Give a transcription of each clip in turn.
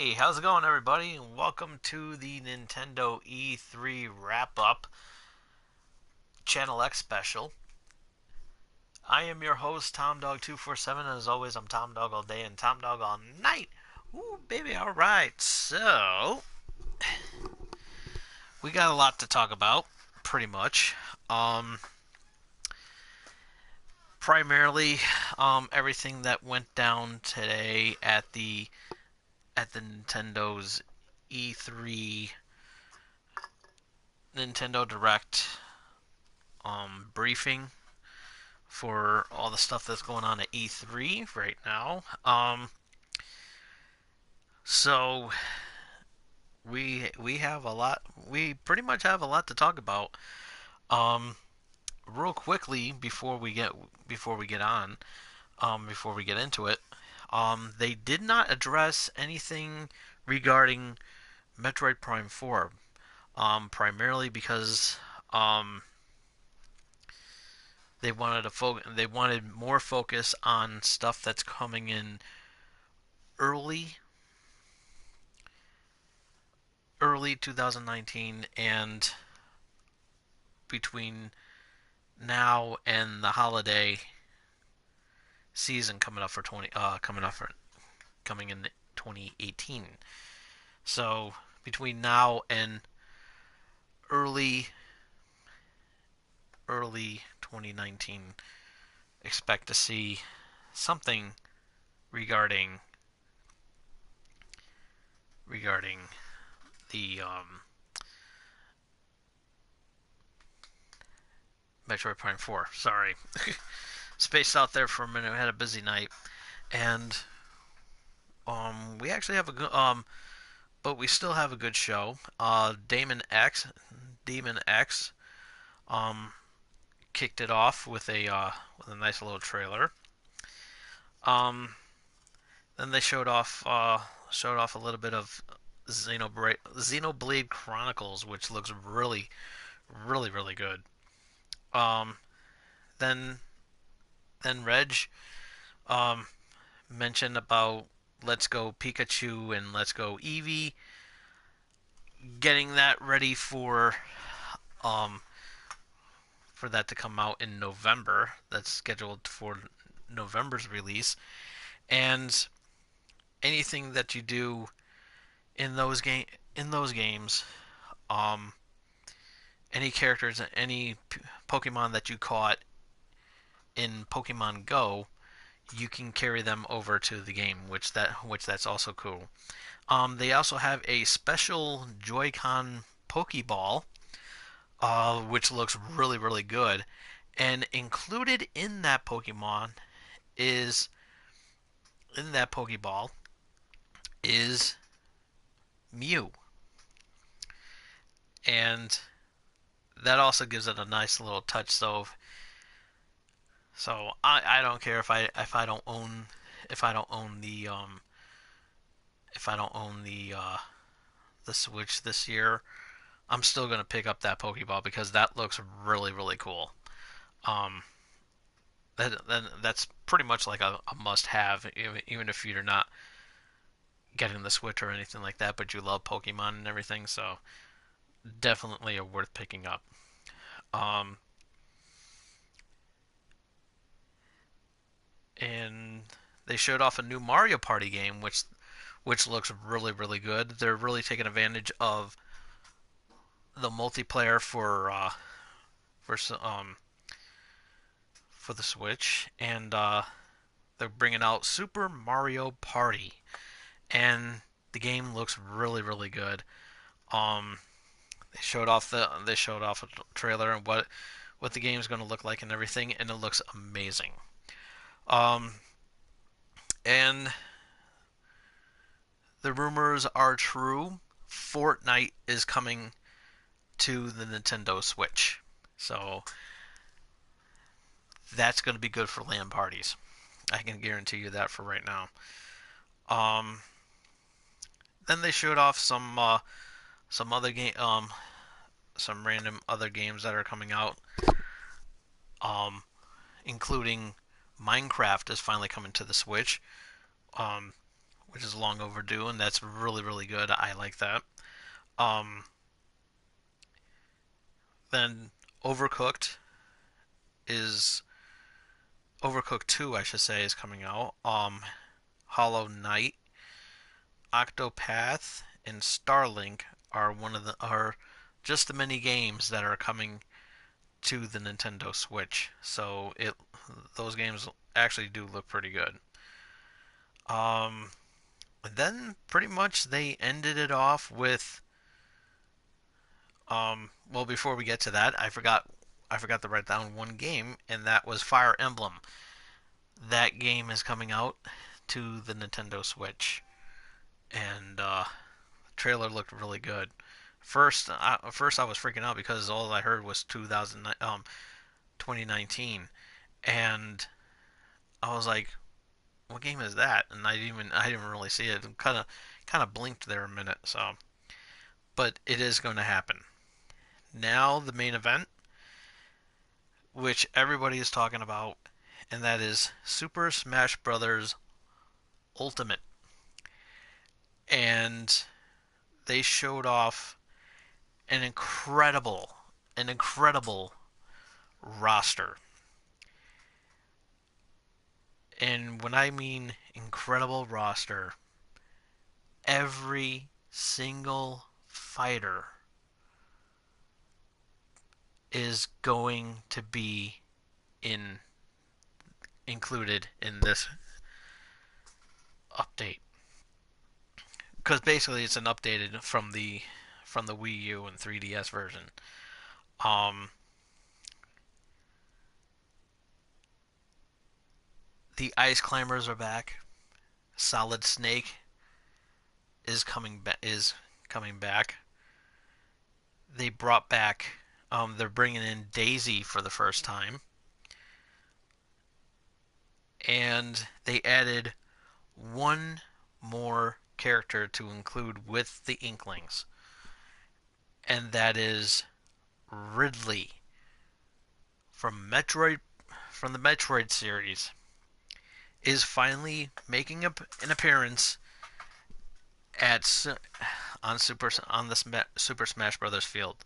Hey, how's it going, everybody? And welcome to the Nintendo E3 wrap up Channel X special. I am your host, TomDog247, and as always, I'm Tom Dog all day and Tom Dog all night. Ooh, baby, alright. So, we got a lot to talk about, pretty much. Um, Primarily, everything that went down today at the Nintendo's E3 Nintendo Direct briefing for all the stuff that's going on at E3 right now. So we have a lot. We pretty much have a lot to talk about. Um, Real quickly before we get into it, they did not address anything regarding Metroid Prime 4. Primarily because um, they wanted more focus on stuff that's coming in early early 2019 and between now and the holiday season coming in 2018. So between now and early early 2019, expect to see something regarding regarding the Metroid Prime 4. Sorry, spaced out there for a minute. We had a busy night, and we actually have a good but we still have a good show. Demon X, um, kicked it off with a nice little trailer. Um, then they showed off a little bit of Xenoblade Chronicles, which looks really good. Um, then then Reg um mentioned about Let's Go Pikachu and Let's Go Eevee, getting that ready um for that to come out in November. That's scheduled for November's release. And anything that you do in those games, um, any characters, any Pokemon that you caught in Pokemon Go, you can carry them over to the game, which that's also cool. They also have a special Joy-Con Pokeball, which looks really good. And included is in that Pokeball is Mew, and that also gives it a nice little touch. So I don't care if I don't own the Switch this year. I'm still gonna pick up that Pokeball because that looks really cool. Um, that's pretty much like a must have, even if you're not getting the Switch or anything like that, but you love Pokemon and everything. So definitely a worth picking up. Um, and they showed off a new Mario Party game, which looks really good. They're really taking advantage of the multiplayer for for the Switch, and they're bringing out Super Mario Party, and the game looks really good. Um, they showed off a trailer and what the game's going to look like and everything, and it looks amazing. Um, and the rumors are true. Fortnite is coming to the Nintendo Switch. So that's going to be good for LAN parties. I can guarantee you that for right now. Um, then they showed off some other game some random other games that are coming out, um, including Minecraft is finally coming to the Switch, um, which is long overdue, and that's really really good. I like that. Um, then Overcooked is Overcooked 2, I should say, is coming out. Hollow Knight, Octopath, and Starlink are just the mini games that are coming to the Nintendo Switch. So it those games actually do look pretty good. Um, then pretty much they ended it off with well, before we get to that, I forgot to write down one game, and that was Fire Emblem. That game is coming out to the Nintendo Switch, and the trailer looked really good. First I was freaking out because all I heard was 2019, and I was like, "What game is that?" And I didn't really see it. Kind of blinked there a minute. So, but it is going to happen. Now the main event, which everybody is talking about, and that is Super Smash Bros. Ultimate. And they showed off an incredible roster. And when I mean incredible roster, every single fighter is going to be in included in this update, because basically it's an updated from the Wii U and 3DS version. Um, the Ice Climbers are back. Solid Snake is coming back. They brought back. They're bringing in Daisy for the first time, and they added one more character to include with the Inklings, and that is Ridley from Metroid from the Metroid series is finally making an appearance at on the Super Smash Brothers field,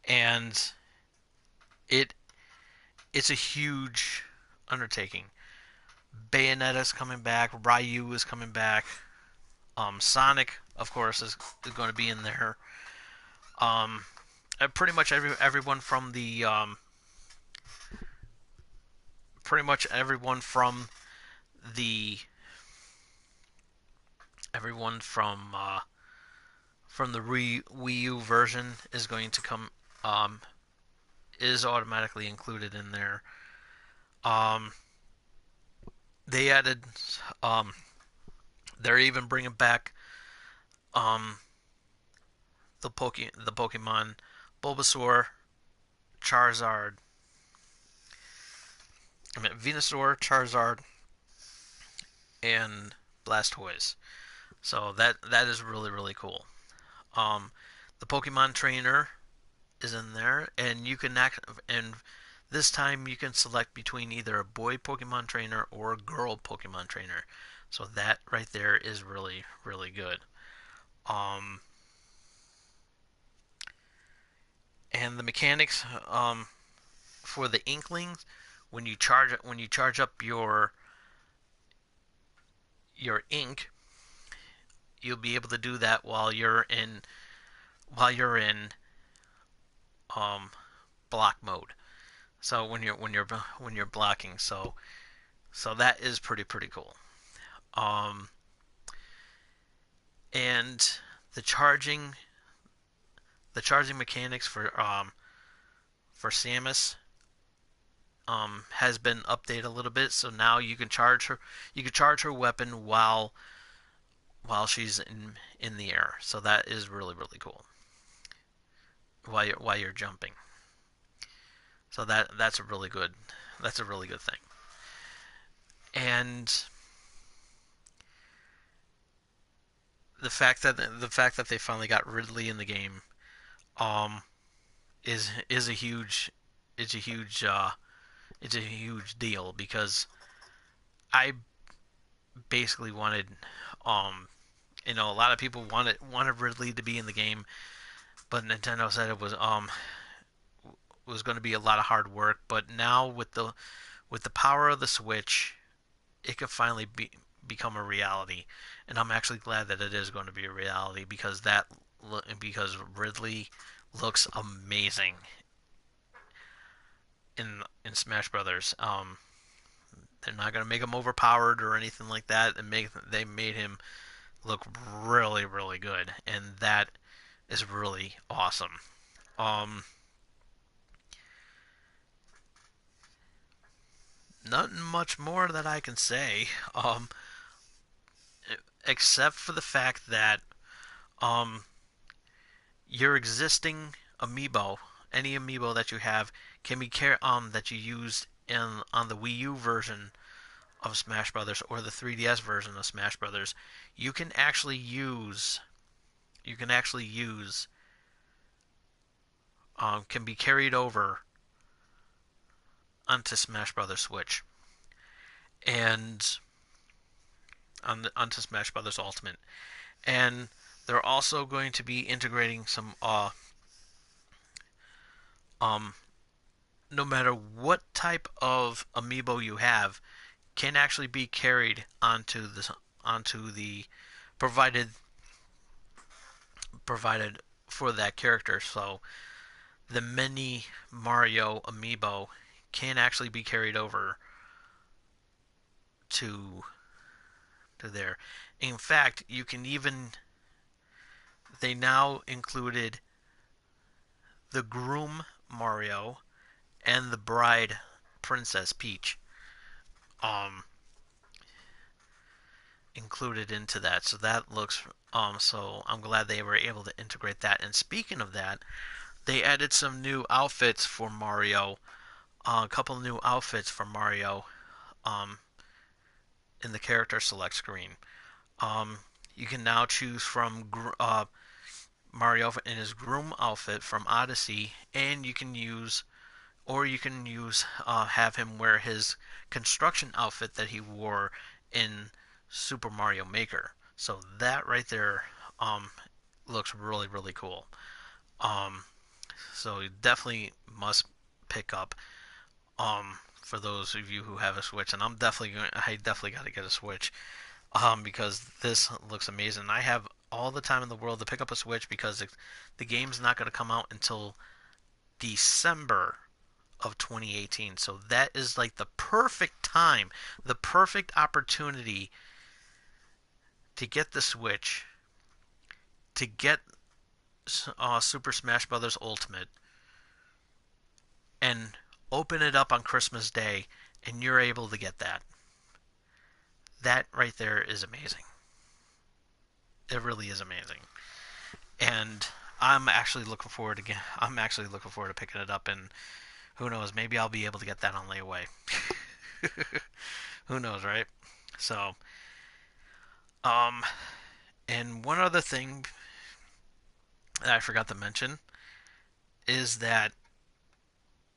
and it it's a huge undertaking. Bayonetta's coming back, Ryu is coming back, Sonic, of course, is going to be in there. Um, pretty much everyone the everyone from the Wii U version is going to come um, is automatically included in there. Um, they added um, they're even bringing back um, the Pokemon Bulbasaur, Charizard, Venusaur, Charizard, and Blastoise. So that is really really cool. Um, the Pokemon Trainer is in there, and you can and this time you can select between either a boy Pokemon Trainer or a girl Pokemon Trainer. So that right there is really really good. Um, and the mechanics for the Inklings, when you charge up your ink, you'll be able to do that while you're in um, block mode. So when you're blocking, so that is pretty cool. Um, and the charging the charging mechanics for Samus has been updated a little bit. So now you can charge her weapon while she's in the air. So that is really really cool while you're jumping. So that's a really good thing. And the fact that they finally got Ridley in the game um is a huge it's a huge it's a huge deal because I basically wanted, um, a lot of people wanted Ridley to be in the game, but Nintendo said it was going to be a lot of hard work. But now with the power of the Switch, it could finally become a reality, and I'm actually glad that it is going to be a reality because Ridley looks amazing in Smash Brothers. They're not going to make him overpowered or anything like that. They made him look really really good, and that is really awesome. Um, Nothing much more that I can say, except for the fact that um, your existing amiibo, any amiibo that you have, can be that you used in on the Wii U version of Smash Brothers or the 3DS version of Smash Brothers. You can actually use you can actually use can be carried over onto Smash Brothers Switch and onto Smash Brothers Ultimate. And they're also going to be integrating some um no matter what type of amiibo you have can actually be carried onto the provided provided for that character. So the mini Mario amiibo can actually be carried over to there. In fact, you can even they now included the groom Mario and the bride Princess Peach um included into that. So that looks so I'm glad they were able to integrate that. And speaking of that, they added some new outfits for Mario, a couple new outfits for Mario um in the character select screen. Um you can now choose from Mario in his groom outfit from Odyssey, and you can use have him wear his construction outfit that he wore in Super Mario Maker. So that right there looks really really cool. Um, so you definitely must pick up for those of you who have a Switch, and I definitely got to get a Switch because this looks amazing. I have all the time in the world to pick up a Switch because the game's not going to come out until December of 2018. So that is like the perfect time, the perfect opportunity to get the Switch, to get Super Smash Bros. Ultimate, and open it up on Christmas Day, and you're able to get that. That right there is amazing. It really is amazing, and I'm actually looking forward to picking it up, and who knows, maybe I'll be able to get that on layaway. Who knows, right? So, um, and one other thing that I forgot to mention is that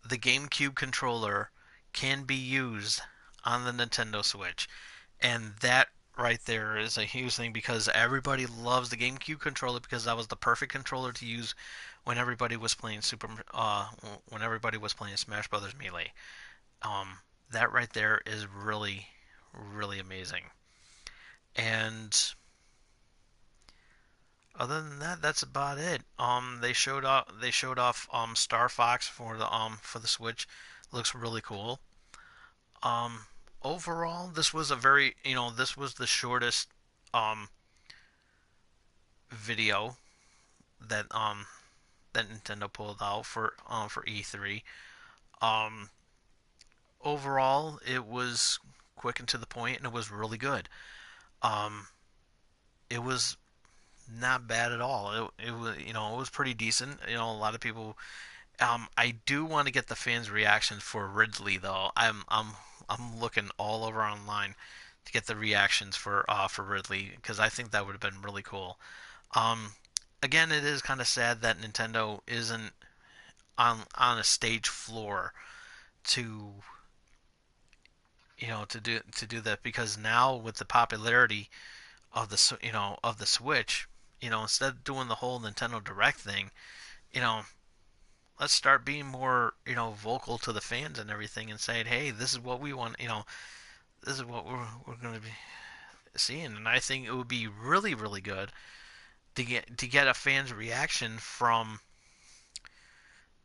the GameCube controller can be used on the Nintendo Switch. And that right there is a huge thing because everybody loves the GameCube controller because that was the perfect controller to use when everybody was playing Smash Brothers Melee. Um, that right there is really really amazing. And other than that, that's about it. They showed off Star Fox for the Switch. Looks really cool. Um, Overall, this was the shortest um video that that Nintendo pulled out for E3. Um, Overall, it was quick and to the point, and it was really good. Um, it was not bad at all. It was it was pretty decent. A lot of people. I do want to get the fans' reactions for Ridley though. I'm looking all over online to get the reactions for Ridley because I think that would have been really cool. Um, Again, it is kind of sad that Nintendo isn't on a stage floor to to do that, because now with the popularity of the Switch, instead of doing the whole Nintendo Direct thing, you know, let's start being more, vocal to the fans and everything, and saying, hey, this is what we want, this is what we're going to be seeing. And I think it would be really, really good to get a fan's reaction from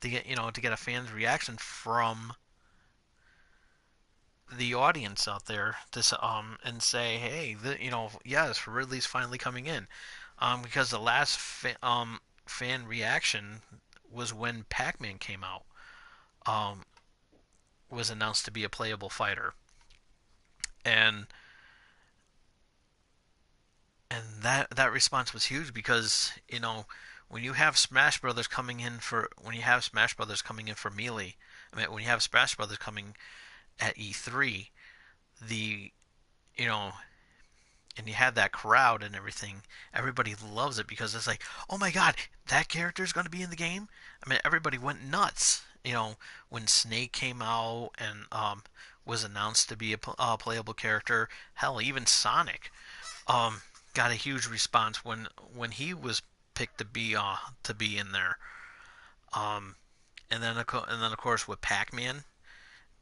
to get a fan's reaction from the audience out there, and say, hey, yes, Ridley's finally coming in, because the last fan reaction was when Pac-Man came out, um, was announced to be a playable fighter, and that response was huge, because when you have Smash Brothers coming in for Melee, I mean, when you have Smash Brothers coming at E3, the you know and you had that crowd and everything, everybody loves it, because it's like, oh my god, that character is going to be in the game. I mean, everybody went nuts. When Snake came out and was announced to be a playable character. Hell, even Sonic um, got a huge response when he was picked to be in there. Um, and then of course with Pac-Man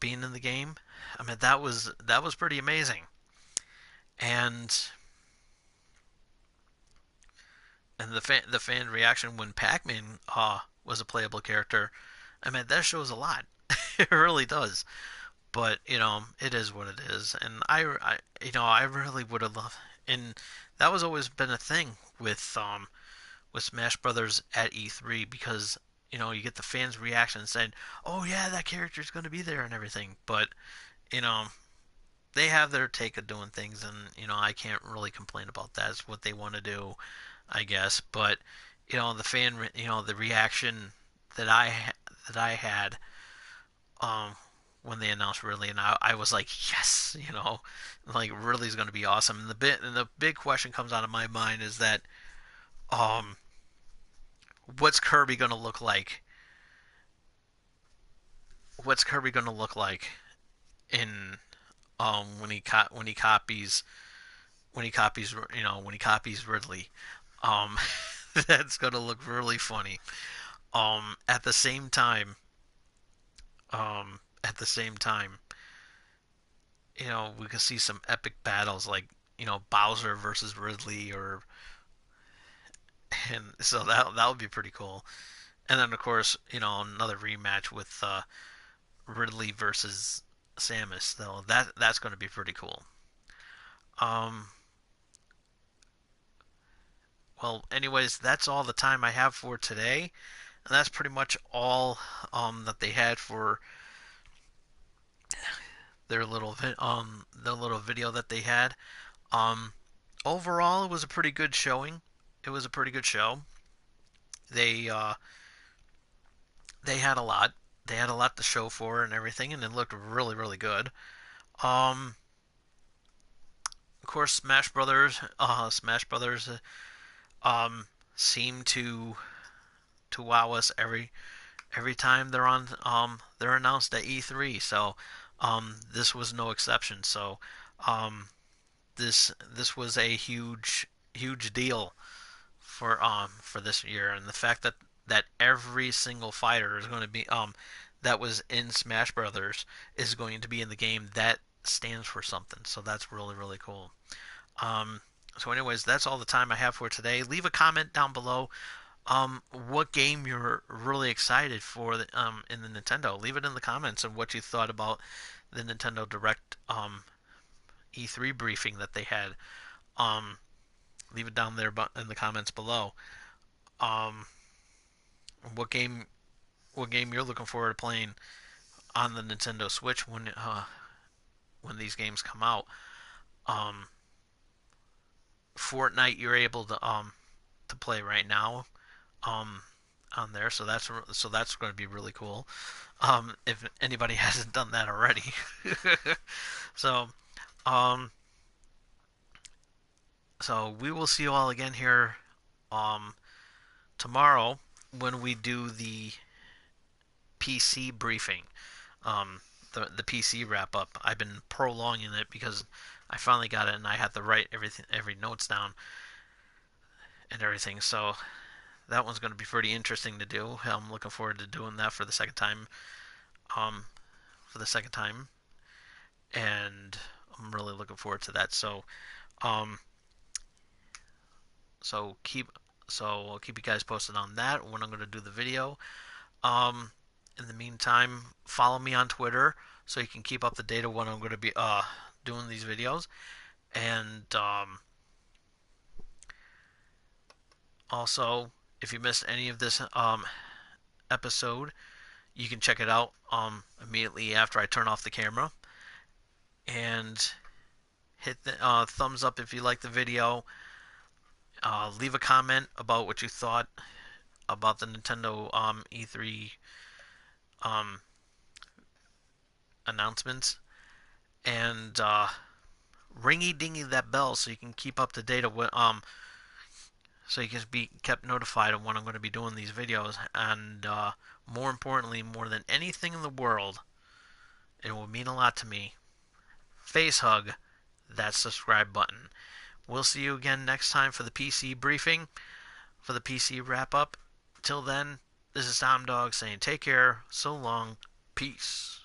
being in the game, I mean, that was pretty amazing. And the fan reaction when Pac-Man was a playable character, I mean, that shows a lot. It really does. But it is what it is, and I really would have loved, and that was always been a thing with Smash Brothers at E3, because you get the fans' reaction saying, "Oh yeah, that character's going to be there" and everything. But you know they have their take of doing things, and I can't really complain about that. It's what they want to do, I guess. But the reaction that I had um, when they announced Ridley, and I was like, yes, like Ridley's going to be awesome. And the big question comes out of my mind is that, um, what's Kirby going to look like? What's Kirby going to look like in when he copies Ridley? Um, that's going to look really funny. At the same time, we could see some epic battles, like Bowser versus Ridley, and so that would be pretty cool. And then of course, another rematch with Ridley versus Samus, though that's going to be pretty cool. Um, well, anyways, that's all the time I have for today, and that's pretty much all that they had for their little video that they had. Um, Overall, it was a pretty good showing. It was a pretty good show. They they had a lot. They had a lot to show for and everything, and it looked really, really good. Um, of course, Smash Brothers, seem to wow us every time they're announced at E3. So, this was no exception. So, um, this was a huge deal for this year, and the fact that every single fighter is going to be that was in Smash Brothers is going to be in the game, that stands for something. So that's really, really cool. Um, so anyways, that's all the time I have for today. Leave a comment down below. What game you're really excited for in the Nintendo? Leave it in the comments, and what you thought about the Nintendo Direct E3 briefing that they had. Um, Leave it down there in the comments below. Um, what game you're looking forward to playing on the Nintendo Switch when these games come out. Um, Fortnite you're able to play right now um, on there, so that's going to be really cool. If anybody hasn't done that already. so um, so we will see you all again here um, tomorrow when we do the PC briefing. Um, the PC wrap up. I've been prolonging it because I finally got it and I had to write every notes down and everything. So that one's going to be pretty interesting to do. I'm looking forward to doing that for the second time. Um, for the second time, and I'm really looking forward to that. Um, so keep so I'll keep you guys posted on that when I'm going to do the video. Um, in the meantime, follow me on Twitter so you can keep up to date of when I'm going to be doing these videos. And also, if you missed any of this episode, you can check it out immediately after I turn off the camera. And hit the thumbs up if you like the video. Leave a comment about what you thought about the Nintendo E3 um, announcements, and ringy dingy that bell so you can keep up to date of what so you can be kept notified of when I'm going to be doing these videos. And more importantly, more than anything in the world, it will mean a lot to me. Face hug that subscribe button. We'll see you again next time for the PC briefing, for the PC wrap up. Till then, this is Tom Dog saying take care, so long, peace.